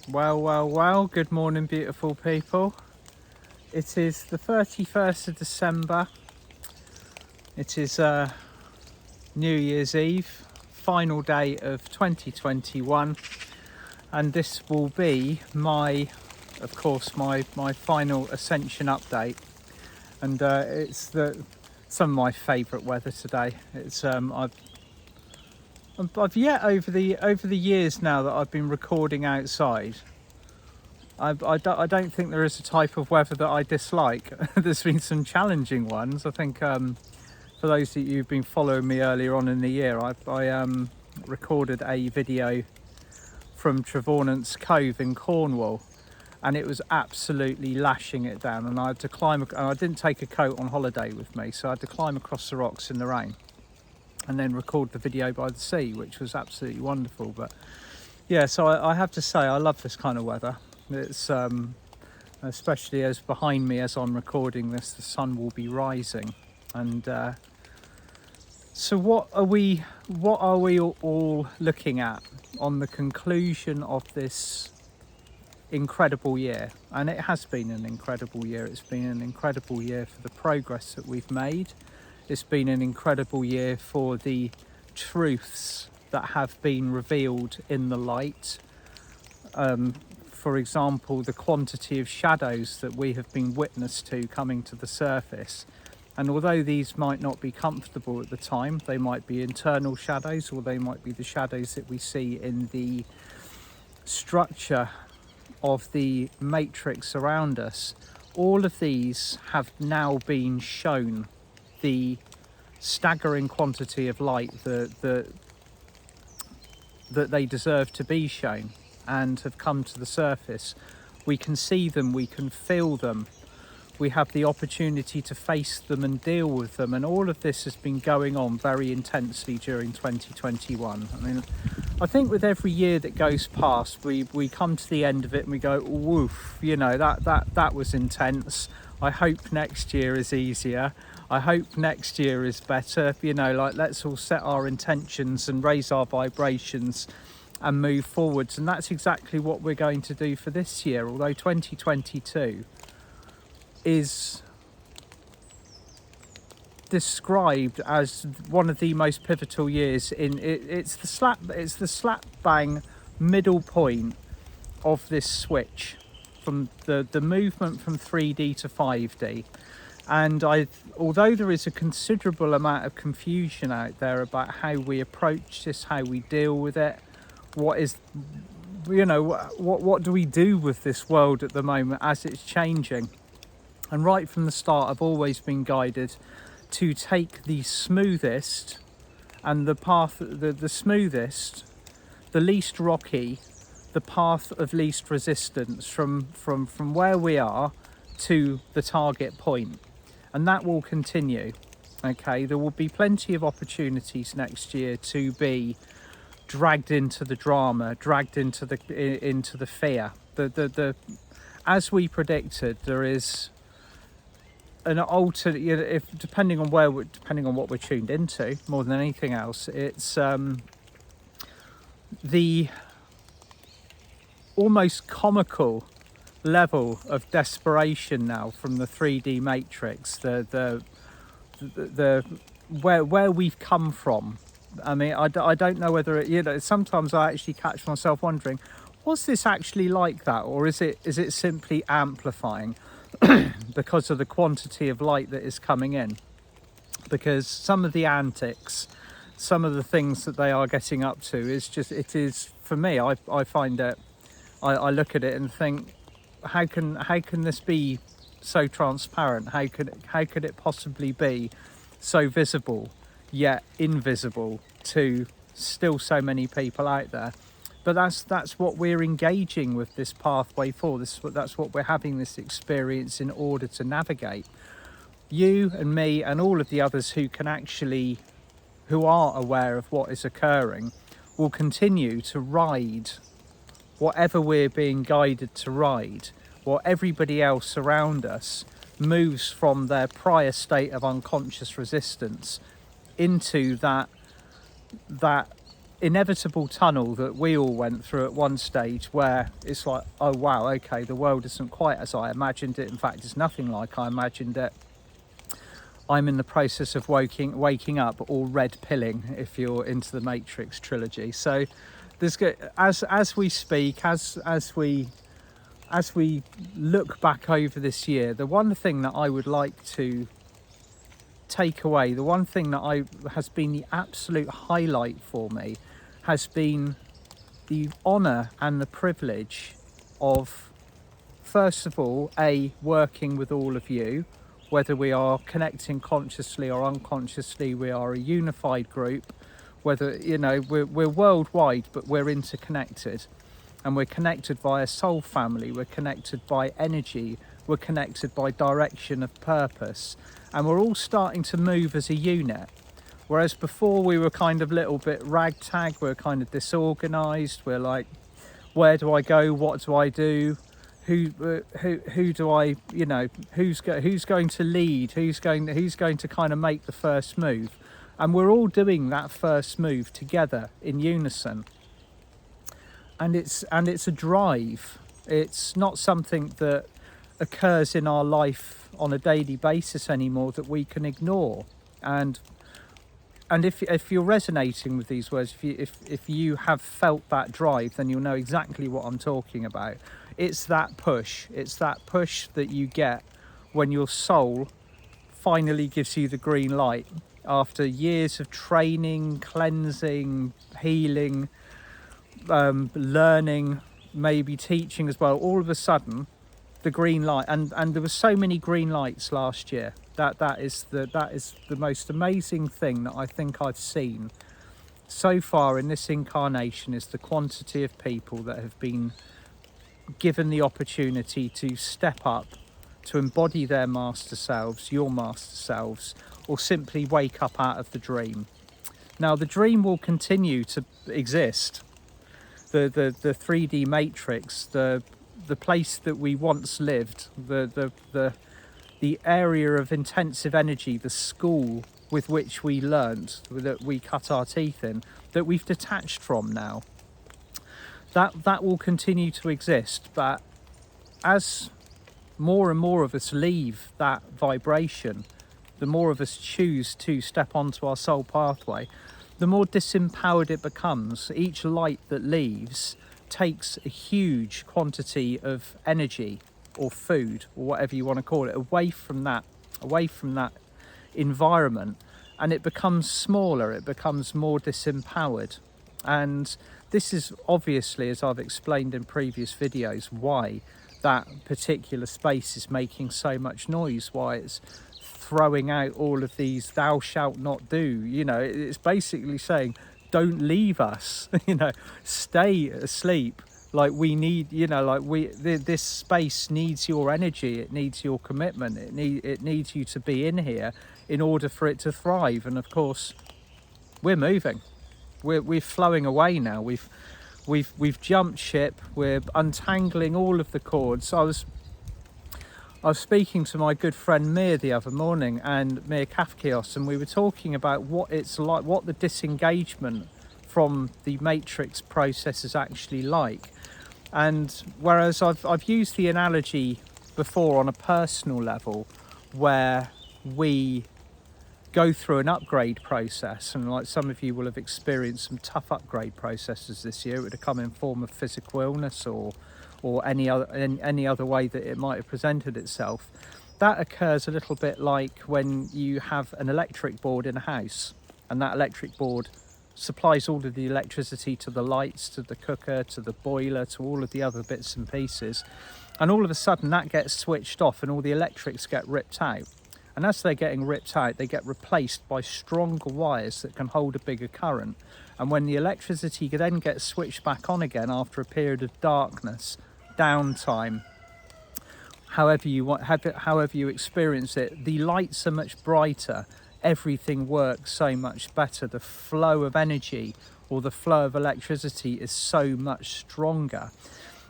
Well, good morning, beautiful people. It is the 31st of December. It is New Year's Eve, final day of 2021, and this will be my final Ascension update. And it's some of my favourite weather today. It's I've yet over the years now that I've been recording outside, I don't think there is a type of weather that I dislike. There's been some challenging ones. I think for those of you who've been following me earlier on in the year, I recorded a video from Trevornant's Cove in Cornwall, and it was absolutely lashing it down, and I had to climb, and I didn't take a coat on holiday with me, so I had to climb across the rocks in the rain and then record the video by the sea, which was absolutely wonderful. But yeah, so I have to say I love this kind of weather. It's especially as behind me, as I'm recording this, the sun will be rising. And so what are we all looking at on the conclusion of this incredible year? And it has been an incredible year. It's been an incredible year for the progress that we've made. It's been an incredible year for the truths that have been revealed in the light. For example, the quantity of shadows that we have been witness to coming to the surface. And although these might not be comfortable at the time, they might be internal shadows, or they might be the shadows that we see in the structure of the matrix around us. All of these have now been shown the staggering quantity of light that they deserve to be shown, and have come to the surface. We can see them, we can feel them, we have the opportunity to face them and deal with them, and all of this has been going on very intensely during 2021. I mean, I think with every year that goes past, we come to the end of it and we go, woof, you know, that was intense. I hope next year is easier. I hope next year is better. You know, like, let's all set our intentions and raise our vibrations and move forwards. And that's exactly what we're going to do for this year. Although 2022 is described as one of the most pivotal years in it, it's the slap bang middle point of this switch from the movement from 3D to 5D. And although there is a considerable amount of confusion out there about how we approach this, how we deal with it, what do we do with this world at the moment as it's changing? And right from the start, I've always been guided to take the smoothest and the path, the smoothest, the least rocky, the path of least resistance from where we are to the target point. And that will continue. Okay, there will be plenty of opportunities next year to be dragged into the drama, dragged into the fear. As we predicted, there is an alternate, you know, depending on what we're tuned into, more than anything else, it's the almost comical level of desperation now from the 3D matrix, the where we've come from. I mean, I don't know whether it, you know, sometimes I actually catch myself wondering, was this actually like that, or is it simply amplifying because of the quantity of light that is coming in? Because some of the antics, some of the things that they are getting up to is just, it is, for me, I find it, I look at it and think, how can this be so transparent? How could it possibly be so visible yet invisible to still so many people out there? But that's what we're engaging with this pathway for. That's what we're having this experience in order to navigate. You and me and all of the others who are aware of what is occurring will continue to ride whatever we're being guided to ride, while everybody else around us moves from their prior state of unconscious resistance into that inevitable tunnel that we all went through at one stage, where it's like, oh wow, okay, the world isn't quite as I imagined it. In fact, it's nothing like I imagined it. I'm in the process of waking up, or red pilling if you're into the Matrix trilogy. So there's, as we speak, as we look back over this year, the one thing that I would like to take away, the one thing that has been the absolute highlight for me, has been the honour and the privilege of, first of all, working with all of you, whether we are connecting consciously or unconsciously. We are a unified group, whether, you know, we're worldwide, but we're interconnected, and we're connected by a soul family, we're connected by energy, we're connected by direction of purpose, and we're all starting to move as a unit. Whereas before we were kind of a little bit ragtag, we're kind of disorganized, we're like, where do I go, what do I do, who do I, you know, who's going to lead, who's going to kind of make the first move. And we're all doing that first move together in unison, and it's a drive. It's not something that occurs in our life on a daily basis anymore that we can ignore. And if you're resonating with these words, if you have felt that drive, then you'll know exactly what I'm talking about. It's that push. It's that push that you get when your soul finally gives you the green light after years of training, cleansing, healing, learning, maybe teaching as well. All of a sudden, the green light, and there were so many green lights last year. That is the most amazing thing that I think I've seen so far in this incarnation, is the quantity of people that have been given the opportunity to step up, to embody their master selves, your master selves, or simply wake up out of the dream. Now, the dream will continue to exist. The 3D matrix, the place that we once lived, the area of intensive energy, the school with which we learned, that we cut our teeth in, that we've detached from now, that will continue to exist. But as more and more of us leave that vibration, the more of us choose to step onto our soul pathway, the more disempowered it becomes. Each light that leaves takes a huge quantity of energy or food, or whatever you want to call it, away from that environment, and it becomes smaller, it becomes more disempowered. And this is obviously, as I've explained in previous videos, why that particular space is making so much noise, why it's throwing out all of these thou shalt not do. You know, it's basically saying, don't leave us, you know, stay asleep. Like, we need, you know, like this space needs your energy, it needs your commitment, it needs you to be in here in order for it to thrive. And of course, we're moving, we're flowing away now. We've jumped ship, we're untangling all of the cords. I was speaking to my good friend Mir the other morning, and Mir Kafkios, and we were talking about what it's like, what the disengagement from the matrix process is actually like. And whereas I've used the analogy before on a personal level, where we go through an upgrade process, and like some of you will have experienced some tough upgrade processes this year. It would have come in form of physical illness or any other way that it might have presented itself. That occurs a little bit like when you have an electric board in a house, and that electric board supplies all of the electricity to the lights, to the cooker, to the boiler, to all of the other bits and pieces, and all of a sudden that gets switched off and all the electrics get ripped out. And as they're getting ripped out, they get replaced by stronger wires that can hold a bigger current. And when the electricity then gets switched back on again after a period of darkness, downtime, however you experience it, the lights are much brighter, everything works so much better, the flow of energy or the flow of electricity is so much stronger.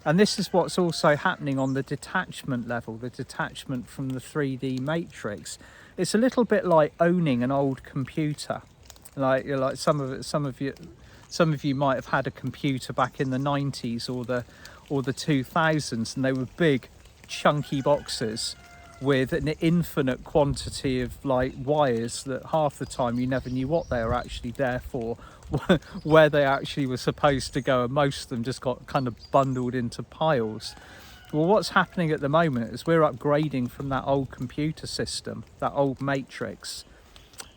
And this is what's also happening on the detachment level, the detachment from the 3D matrix. It's a little bit like owning an old computer. Like some of some of you might have had a computer back in the 90s or the 2000s, and they were big chunky boxes with an infinite quantity of like wires that half the time you never knew what they were actually there for, where they actually were supposed to go, and most of them just got kind of bundled into piles. Well, what's happening at the moment is we're upgrading from that old computer system, that old matrix.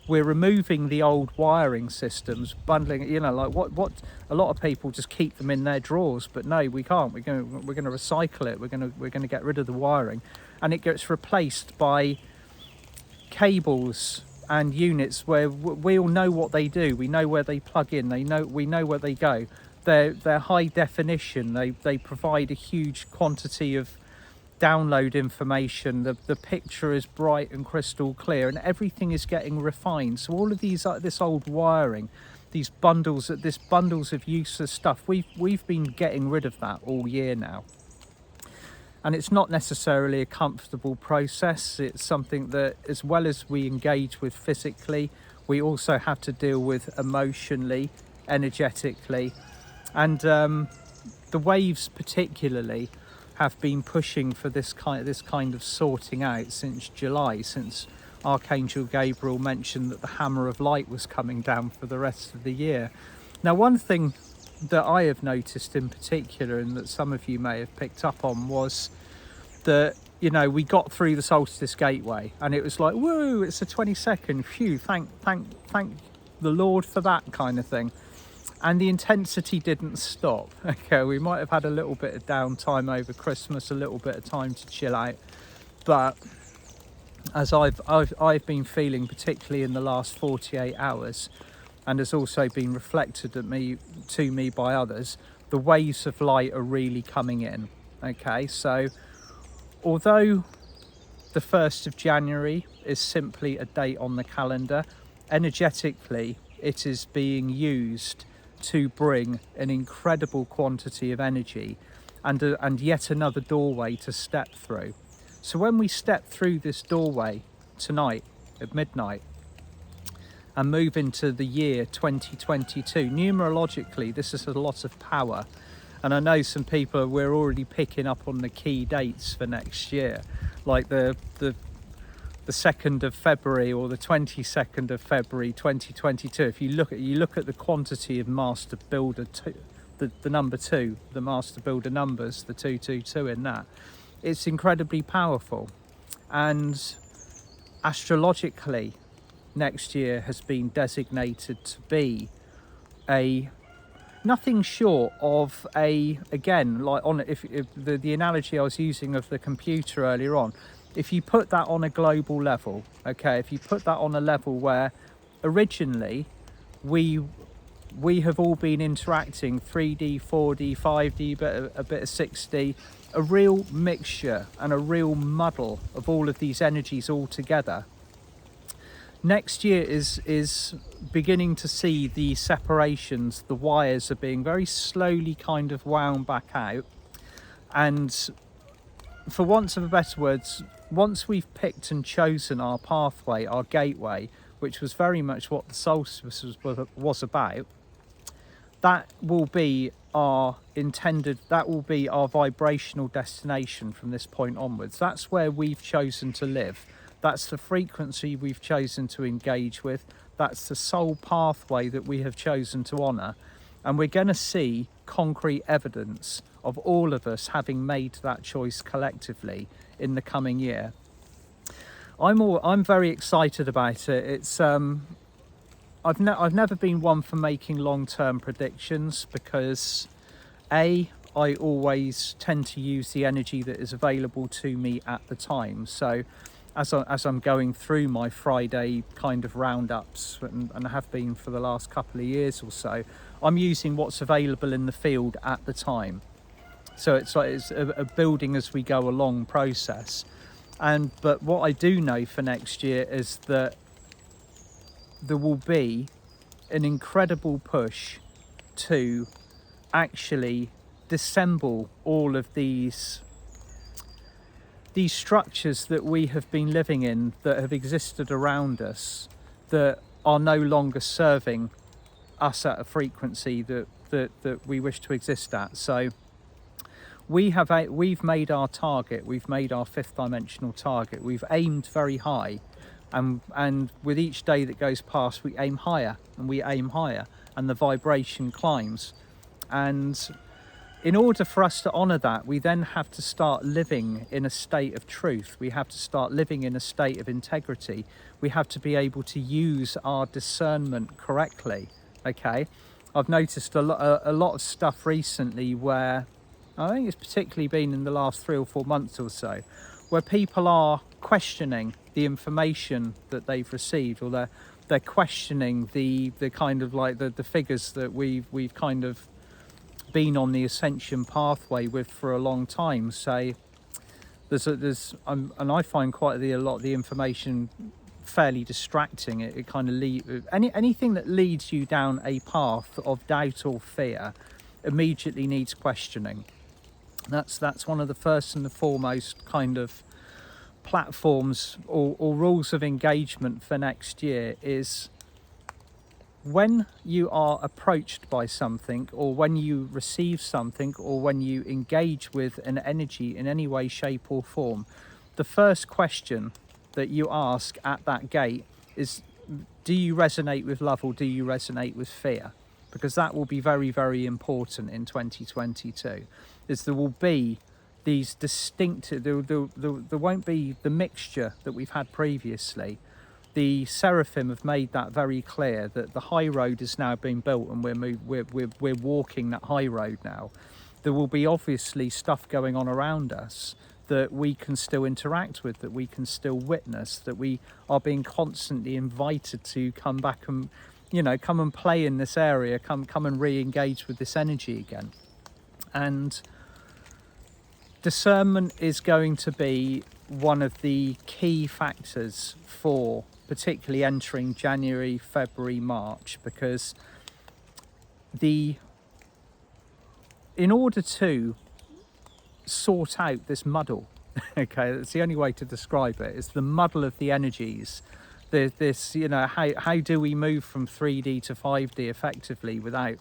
We're removing the old wiring systems, bundling, you know, like what a lot of people just keep them in their drawers, but no, we can't. We're going to recycle it. We're going to get rid of the wiring, and it gets replaced by cables and units where we all know what they do. We know where they plug in. We know where they go. They're high definition. They provide a huge quantity of download information. The picture is bright and crystal clear, and everything is getting refined. So all of these, this old wiring, these bundles of useless stuff, we've been getting rid of that all year now. And it's not necessarily a comfortable process. It's something that, as well as we engage with physically, we also have to deal with emotionally, energetically. And the waves particularly have been pushing for this kind of sorting out since July, since Archangel Gabriel mentioned that the hammer of light was coming down for the rest of the year. Now, one thing that I have noticed in particular, and that some of you may have picked up on, was that, you know, we got through the solstice gateway and it was like, whoa, it's the 22nd, phew, thank the Lord for that kind of thing. And the intensity didn't stop. Okay, we might have had a little bit of downtime over Christmas, a little bit of time to chill out, but as I've been feeling, particularly in the last 48 hours, and has also been reflected to me by others, the waves of light are really coming in. Okay, so although the 1st of January is simply a date on the calendar, energetically it is being used to bring an incredible quantity of energy and yet another doorway to step through. So when we step through this doorway tonight at midnight and move into the year 2022, numerologically this is a lot of power. And I know some people, we're already picking up on the key dates for next year, like the 2nd of February or the 22nd of February 2022. If you look at the quantity of Master Builder 2, the number 2, the Master Builder numbers, the 222 in that, it's incredibly powerful. And astrologically, next year has been designated to be nothing short of again, like on if the analogy I was using of the computer earlier on, if you put that on a global level, okay, if you put that on a level where originally we have all been interacting 3D, 4D, 5D, but a bit of 6D, a real mixture and a real muddle of all of these energies all together. Next year is beginning to see the separations, the wires are being very slowly kind of wound back out, and for want of a better words, once we've picked and chosen our pathway, our gateway, which was very much what the solstice was about, that will be our vibrational destination from this point onwards. That's where we've chosen to live. That's the frequency we've chosen to engage with. That's the soul pathway that we have chosen to honour. And we're going to see concrete evidence of all of us having made that choice collectively in the coming year. I'm very excited about it. It's I've never been one for making long-term predictions because I always tend to use the energy that is available to me at the time. So as I'm going through my Friday kind of roundups, and I have been for the last couple of years or so, I'm using what's available in the field at the time. So it's a building as we go along process. But what I do know for next year is that there will be an incredible push to actually dissemble all of these structures that we have been living in, that have existed around us, that are no longer serving us at a frequency that we wish to exist at. So we've made our target, we've made our fifth dimensional target, we've aimed very high, and with each day that goes past we aim higher and we aim higher, and the vibration climbs. And in order for us to honor that, we then have to start living in a state of truth. We have to start living in a state of integrity. We have to be able to use our discernment correctly. Okay, I've noticed a lot of stuff recently where, I think it's particularly been in the last 3 or 4 months or so, where people are questioning the information that they've received, or they're questioning the kind of like the figures that we've kind of been on the ascension pathway with for a long time. Say and I find quite a lot of the information fairly distracting. It kind of anything that leads you down a path of doubt or fear immediately needs questioning. That's one of the first and the foremost kind of platforms or rules of engagement for next year. Is when you are approached by something, or when you receive something, or when you engage with an energy in any way, shape or form, the first question that you ask at that gate is, do you resonate with love or do you resonate with fear? Because that will be very, very important in 2022. Is there will be these distinctive, there won't be the mixture that we've had previously. The Seraphim have made that very clear, that the high road is now being built and we're walking that high road now. There will be obviously stuff going on around us that we can still interact with, that we can still witness, that we are being constantly invited to come back and, come and play in this area, come and re-engage with this energy again. And discernment is going to be one of the key factors for particularly entering January, February, March, because in order to sort out this muddle, okay, that's the only way to describe it, is the muddle of the energies. This, how do we move from 3D to 5D effectively without,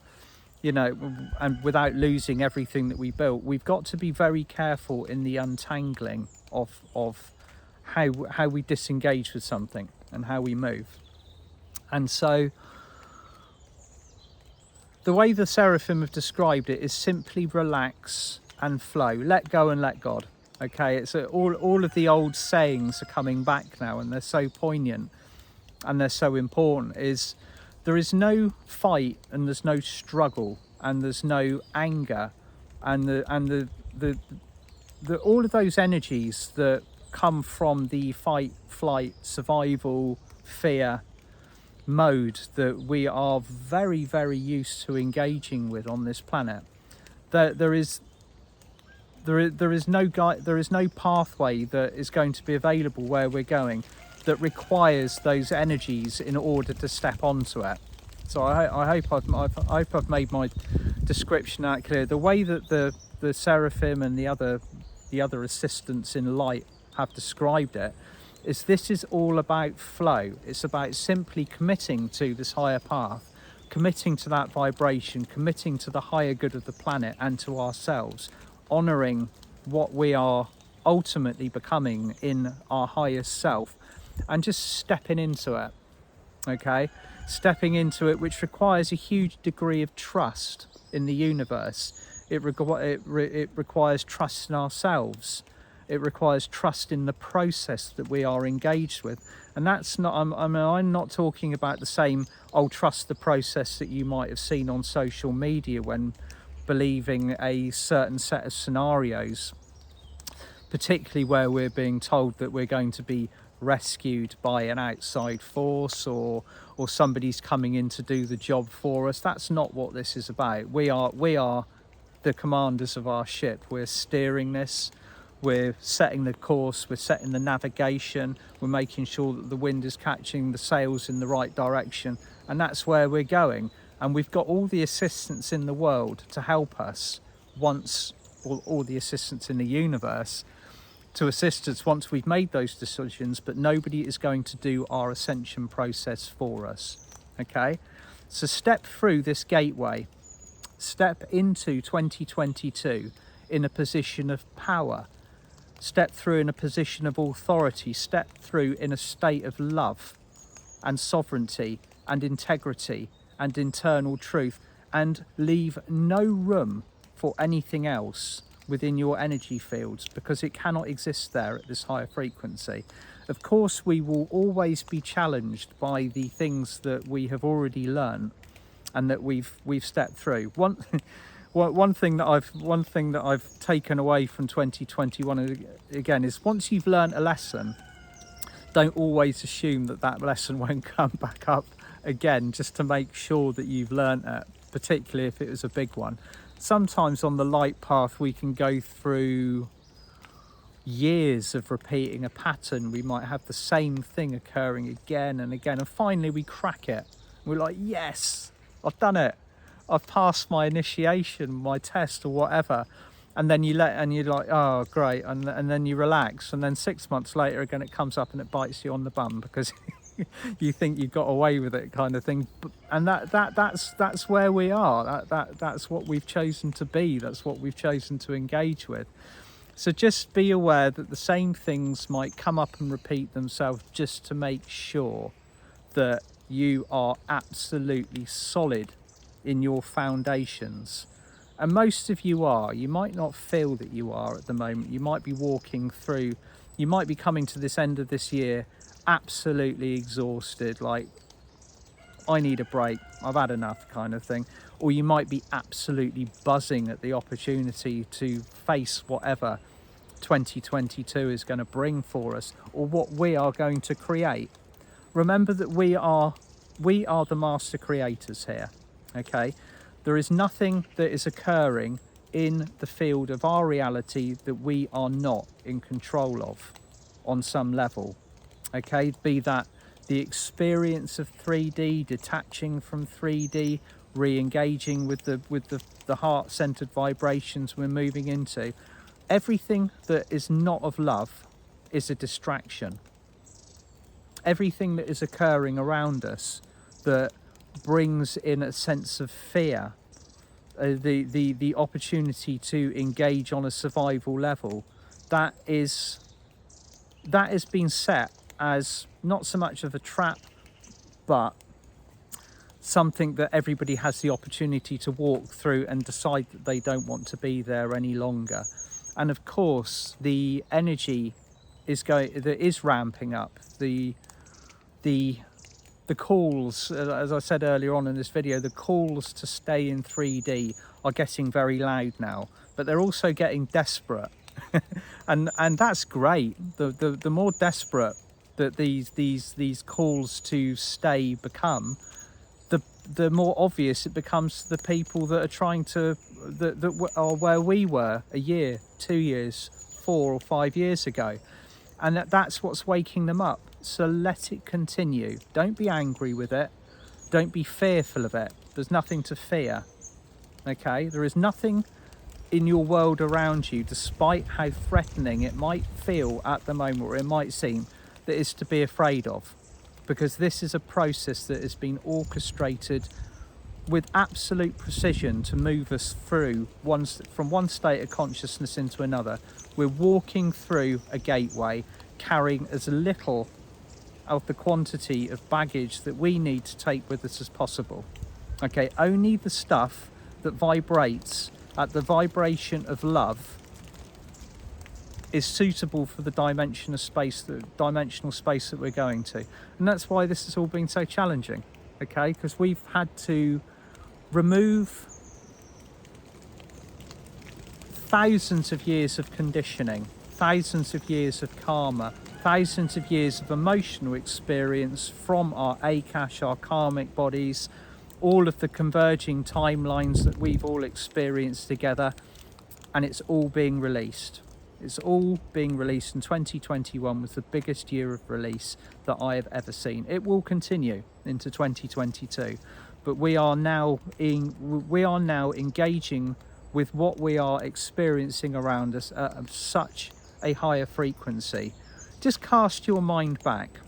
and without losing everything that we built? We've got to be very careful in the untangling of how we disengage with something and how we move. And so the way the Seraphim have described it is simply relax and flow, let go and let God. Okay, it's all of the old sayings are coming back now, and they're so poignant and they're so important. Is there is no fight and there's no struggle and there's no anger and the all of those energies that come from the fight, flight, survival, fear mode that we are very, very used to engaging with on this planet. There is no pathway that is going to be available where we're going that requires those energies in order to step onto it. So I hope I've made my description out clear. The way that the Seraphim and the other assistants in light have described it is, this is all about flow. It's about simply committing to this higher path, committing to that vibration, committing to the higher good of the planet and to ourselves, honouring what we are ultimately becoming in our highest self, and just stepping into it. Okay, stepping into it, which requires a huge degree of trust in the universe. It requires trust in ourselves. It requires trust in the process that we are engaged with. And that's not, I'm not talking about the same, trust the process that you might have seen on social media when believing a certain set of scenarios, particularly where we're being told that we're going to be rescued by an outside force, or somebody's coming in to do the job for us. That's not what this is about. We are the commanders of our ship. We're steering this. We're setting the course, we're setting the navigation, we're making sure that the wind is catching the sails in the right direction, and that's where we're going. And we've got all the assistance in the world to help us, once all the assistance in the universe to assist us once we've made those decisions, but nobody is going to do our ascension process for us. Okay, So step through this gateway, step into 2022 in a position of power, step through in a position of authority, step through in a state of love and sovereignty and integrity and internal truth, and leave no room for anything else within your energy fields, because it cannot exist there at this higher frequency. Of course, we will always be challenged by the things that we have already learned and that we've stepped through. One thing that I've taken away from 2021 again is, once you've learned a lesson, don't always assume that that lesson won't come back up again, just to make sure that you've learned it, particularly if it was a big one. Sometimes on the light path we can go through years of repeating a pattern. We might have the same thing occurring again and again, and finally we crack it. We're like, yes, I've done it, I've passed my initiation, my test or whatever. And then you're like, oh great, and then you relax, and then 6 months later again it comes up and it bites you on the bum because you think you got away with it, kind of thing. And that's where we are. That's what we've chosen to be, that's what we've chosen to engage with. So just be aware that the same things might come up and repeat themselves, just to make sure that you are absolutely solid in your foundations. And most of you are. You might not feel that you are at the moment. You might be walking through, you might be coming to this end of this year absolutely exhausted, like, I need a break, I've had enough, kind of thing. Or you might be absolutely buzzing at the opportunity to face whatever 2022 is going to bring for us, or what we are going to create. Remember that we are the master creators here, okay? There is nothing that is occurring in the field of our reality that we are not in control of on some level, okay? Be that the experience of 3D, detaching from 3D, re-engaging with the heart-centered vibrations we're moving into. Everything that is not of love is a distraction. Everything that is occurring around us that brings in a sense of fear, the opportunity to engage on a survival level, that has been set as not so much of a trap, but something that everybody has the opportunity to walk through and decide that they don't want to be there any longer. And of course, the energy is ramping up. The calls, as I said earlier on in this video, the calls to stay in 3D are getting very loud now, but they're also getting desperate. and that's great. The more desperate that these calls to stay become, the more obvious it becomes to the people that are trying to, that are where we were a year, 2 years, 4 or 5 years ago. And that's what's waking them up. So let it continue. Don't be angry with it. Don't be fearful of it. There's nothing to fear. Okay? There is nothing in your world around you, despite how threatening it might feel at the moment, or it might seem, that is to be afraid of. Because this is a process that has been orchestrated with absolute precision to move us through from one state of consciousness into another. We're walking through a gateway, carrying as little of the quantity of baggage that we need to take with us as possible. Okay, only the stuff that vibrates at the vibration of love is suitable for the dimensional space that we're going to. And that's why this has all been so challenging, okay? Because we've had to remove thousands of years of conditioning, thousands of years of karma, thousands of years of emotional experience from our Akash, our karmic bodies, all of the converging timelines that we've all experienced together, and it's all being released. It's all being released, and 2021 was the biggest year of release that I have ever seen. It will continue into 2022, but we are now engaging with what we are experiencing around us at such a higher frequency. Just cast your mind back.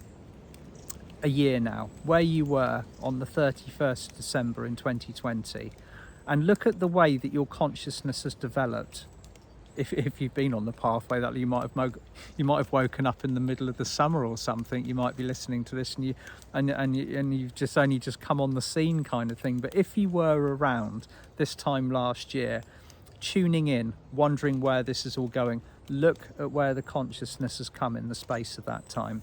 a year now, where you were on the 31st of December in 2020, and look at the way that your consciousness has developed. If you've been on the pathway, that you might have woken up in the middle of the summer or something. You might be listening to this and you've just only just come on the scene, kind of thing. But if you were around this time last year, tuning in, wondering where this is all going, look at where the consciousness has come in the space of that time.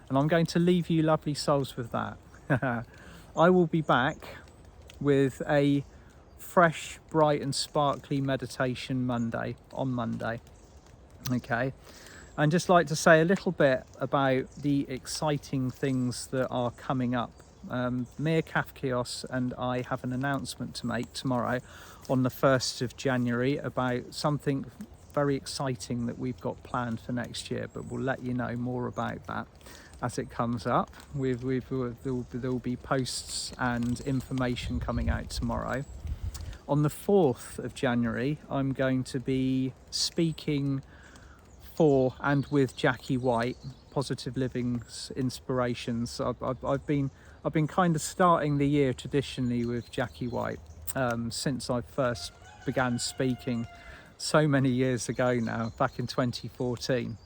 And I'm going to leave you lovely souls with that. I will be back with a fresh, bright and sparkly meditation on Monday. Okay, and just like to say a little bit about the exciting things that are coming up. Mir Kafkios and I have an announcement to make tomorrow on the 1st of January about something very exciting that we've got planned for next year, but we'll let you know more about that as it comes up. There will be posts and information coming out tomorrow. On the 4th of January, I'm going to be speaking for and with Jackie White, Positive Living's Inspirations. I've been kind of starting the year traditionally with Jackie White since I first began speaking so many years ago now, back in 2014.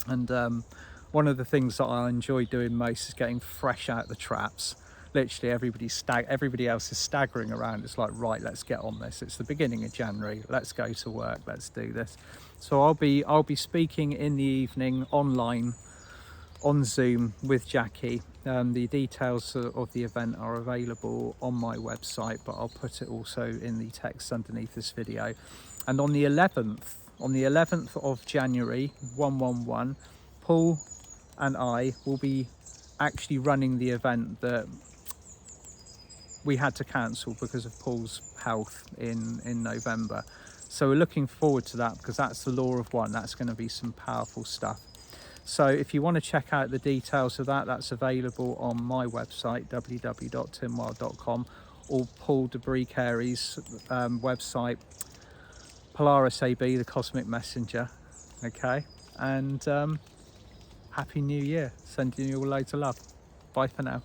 And one of the things that I enjoy doing most is getting fresh out the traps. Literally everybody else is staggering around. It's like, right, let's get on this. It's the beginning of January. Let's go to work. Let's do this. So I'll be speaking in the evening online on Zoom with Jackie. The details of the event are available on my website, but I'll put it also in the text underneath this video. And on the 11th of January, 111, Paul and I will be actually running the event that we had to cancel because of Paul's health in November. So we're looking forward to that, because that's the law of one. That's going to be some powerful stuff. So if you want to check out the details of that, that's available on my website, www.timwild.com, or Paul Debris Carey's website, Polaris AB, the Cosmic Messenger. Okay, and Happy New Year. Sending you all loads of love. Bye for now.